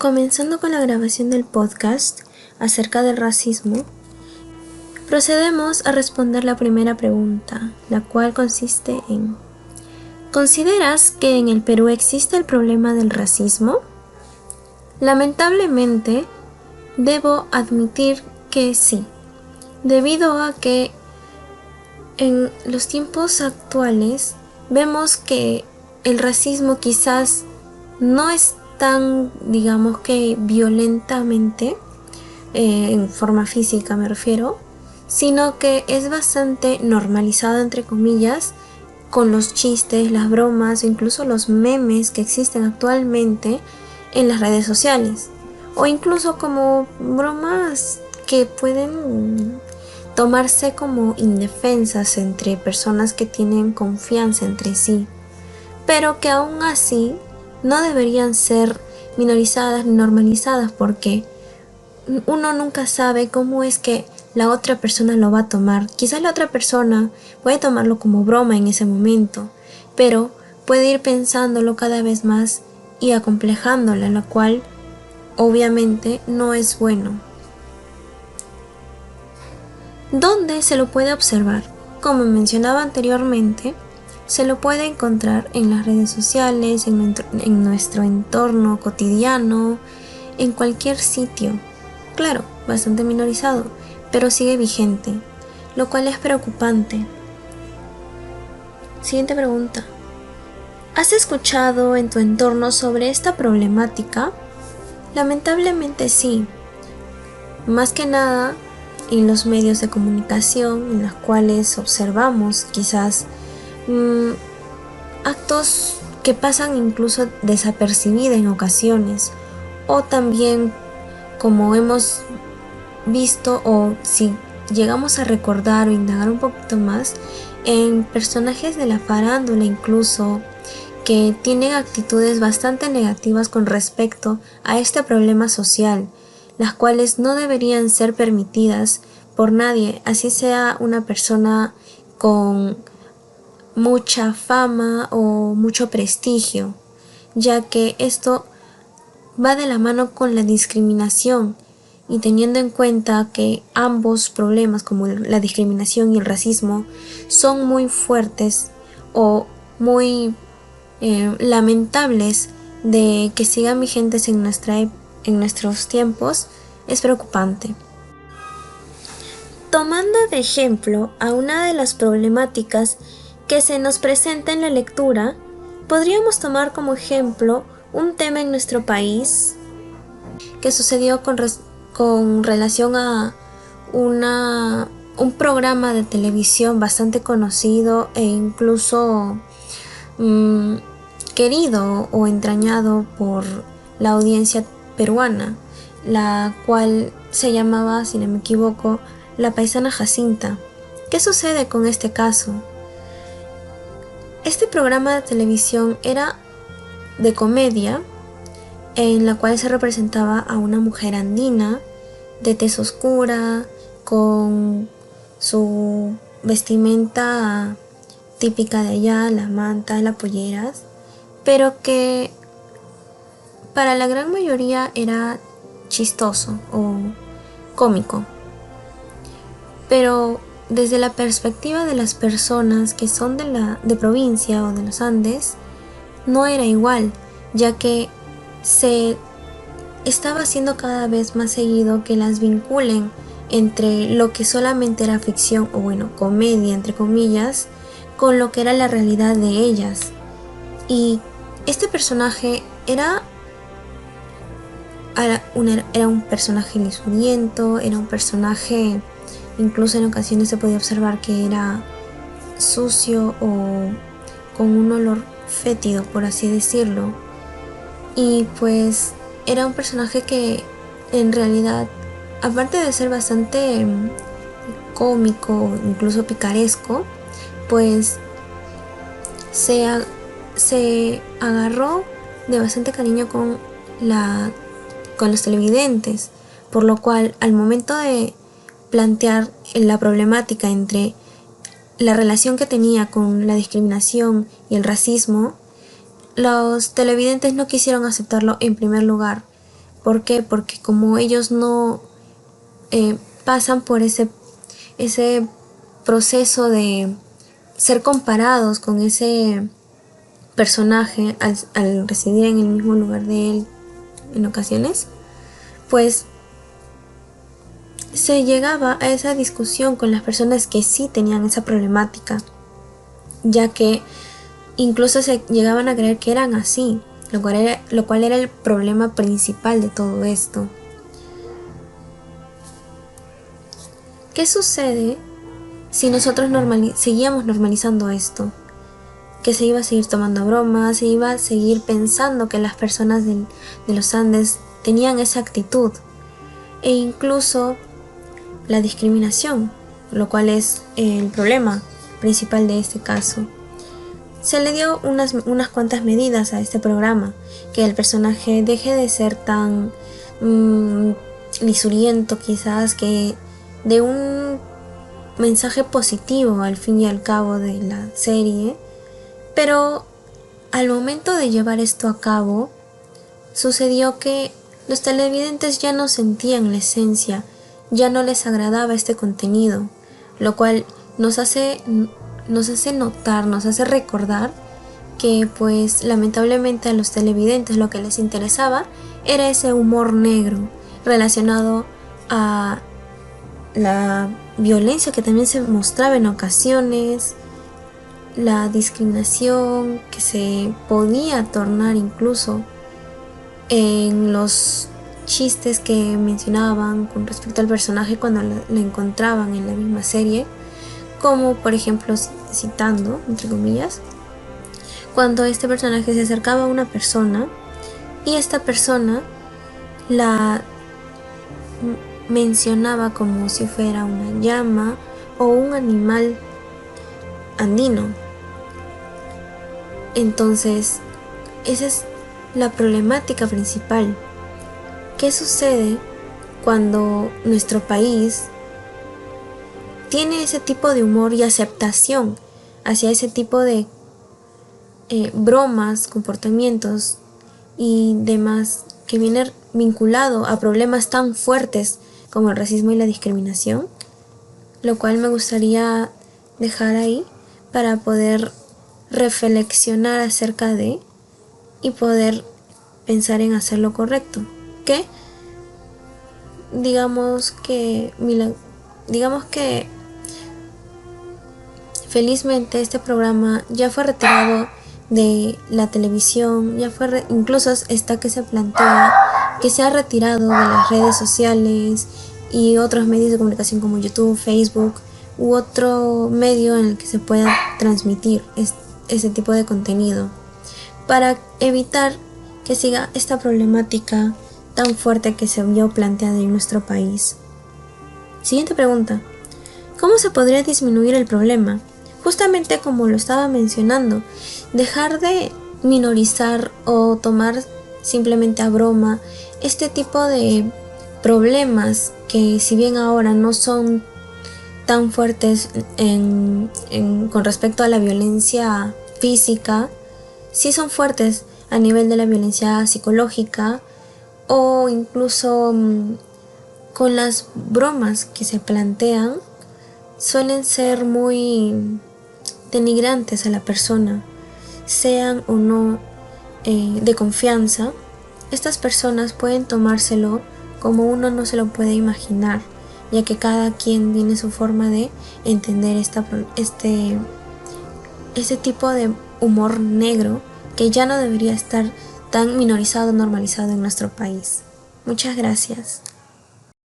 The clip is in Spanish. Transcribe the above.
Comenzando con la grabación del podcast acerca del racismo, procedemos a responder la primera pregunta, la cual consiste en: ¿consideras que en el Perú existe el problema del racismo? Lamentablemente, debo admitir que sí, debido a que en los tiempos actuales vemos que el racismo quizás no es tan, digamos que violentamente, en forma física me refiero, sino que es bastante normalizado, entre comillas, con los chistes, las bromas o incluso los memes que existen actualmente en las redes sociales, o incluso como bromas que pueden tomarse como indefensas entre personas que tienen confianza entre sí, pero que aún así no deberían ser minorizadas ni normalizadas, porque uno nunca sabe cómo es que la otra persona lo va a tomar. Quizás la otra persona puede tomarlo como broma en ese momento, pero puede ir pensándolo cada vez más y acomplejándolo, lo cual obviamente no es bueno. ¿Dónde se lo puede observar? Como mencionaba anteriormente, se lo puede encontrar en las redes sociales, en nuestro entorno cotidiano, en cualquier sitio. Claro, bastante minorizado, pero sigue vigente, lo cual es preocupante. Siguiente pregunta. ¿Has escuchado en tu entorno sobre esta problemática? Lamentablemente sí. Más que nada en los medios de comunicación, en los cuales observamos quizás actos que pasan incluso desapercibidos en ocasiones, o también, como hemos visto, o si llegamos a recordar o indagar un poquito más, en personajes de la farándula incluso, que tienen actitudes bastante negativas con respecto a este problema social, las cuales no deberían ser permitidas por nadie, así sea una persona con mucha fama o mucho prestigio, ya que esto va de la mano con la discriminación, y teniendo en cuenta que ambos problemas, como la discriminación y el racismo, son muy fuertes o muy lamentables de que sigan vigentes en nuestros tiempos, es preocupante. Tomando de ejemplo a una de las problemáticas que se nos presenta en la lectura, podríamos tomar como ejemplo un tema en nuestro país que sucedió con relación a un programa de televisión bastante conocido e incluso querido o entrañado por la audiencia peruana, la cual se llamaba, si no me equivoco, La Paisana Jacinta. ¿Qué sucede con este caso? Este programa de televisión era de comedia, en la cual se representaba a una mujer andina de tez oscura, con su vestimenta típica de allá, la manta, las polleras, pero que para la gran mayoría era chistoso o cómico. Pero desde la perspectiva de las personas que son de provincia o de los Andes, no era igual, ya que se estaba haciendo cada vez más seguido que las vinculen entre lo que solamente era ficción, o bueno, comedia entre comillas, con lo que era la realidad de ellas. Y este personaje era un personaje lisuriento, era un personaje, incluso en ocasiones se podía observar que era sucio o con un olor fétido, por así decirlo. Y pues era un personaje que en realidad, aparte de ser bastante cómico, incluso picaresco, pues se agarró de bastante cariño con los televidentes, por lo cual al momento de plantear la problemática entre la relación que tenía con la discriminación y el racismo, los televidentes no quisieron aceptarlo en primer lugar, ¿Por qué? Porque como ellos no pasan por ese proceso de ser comparados con ese personaje al residir en el mismo lugar de él en ocasiones, pues se llegaba a esa discusión con las personas que sí tenían esa problemática, ya que incluso se llegaban a creer que eran así, lo cual era el problema principal de todo esto. ¿Qué sucede si nosotros seguíamos normalizando esto? Que se iba a seguir tomando bromas, se iba a seguir pensando que las personas de los Andes tenían esa actitud, e incluso la discriminación, lo cual es el problema principal de este caso. Se le dio unas cuantas medidas a este programa, que el personaje deje de ser tan lisuriento quizás, que de un mensaje positivo al fin y al cabo de la serie, pero al momento de llevar esto a cabo, sucedió que los televidentes ya no sentían la esencia, ya no les agradaba este contenido, lo cual nos hace notar, nos hace recordar que pues lamentablemente a los televidentes lo que les interesaba era ese humor negro relacionado a la violencia que también se mostraba en ocasiones, la discriminación que se podía tornar incluso en los chistes que mencionaban con respecto al personaje cuando lo encontraban en la misma serie, como por ejemplo citando, entre comillas, cuando este personaje se acercaba a una persona y esta persona la mencionaba como si fuera una llama o un animal andino. Entonces, esa es la problemática principal. ¿Qué sucede cuando nuestro país tiene ese tipo de humor y aceptación hacia ese tipo de bromas, comportamientos y demás que viene vinculado a problemas tan fuertes como el racismo y la discriminación? Lo cual me gustaría dejar ahí para poder reflexionar acerca de y poder pensar en hacer lo correcto. Que digamos que felizmente este programa ya fue retirado de la televisión, incluso está que se plantea que se ha retirado de las redes sociales y otros medios de comunicación como YouTube, Facebook u otro medio en el que se pueda transmitir ese tipo de contenido, para evitar que siga esta problemática tan fuerte que se vio planteada en nuestro país. Siguiente pregunta: ¿cómo se podría disminuir el problema? Justamente como lo estaba mencionando, dejar de minorizar o tomar simplemente a broma este tipo de problemas que, si bien ahora no son tan fuertes con respecto a la violencia física, sí son fuertes a nivel de la violencia psicológica, o incluso con las bromas que se plantean suelen ser muy denigrantes a la persona, sean o no de confianza. Estas personas pueden tomárselo como uno no se lo puede imaginar, ya que cada quien tiene su forma de entender este tipo de humor negro que ya no debería estar tan minorizado, normalizado en nuestro país. Muchas gracias.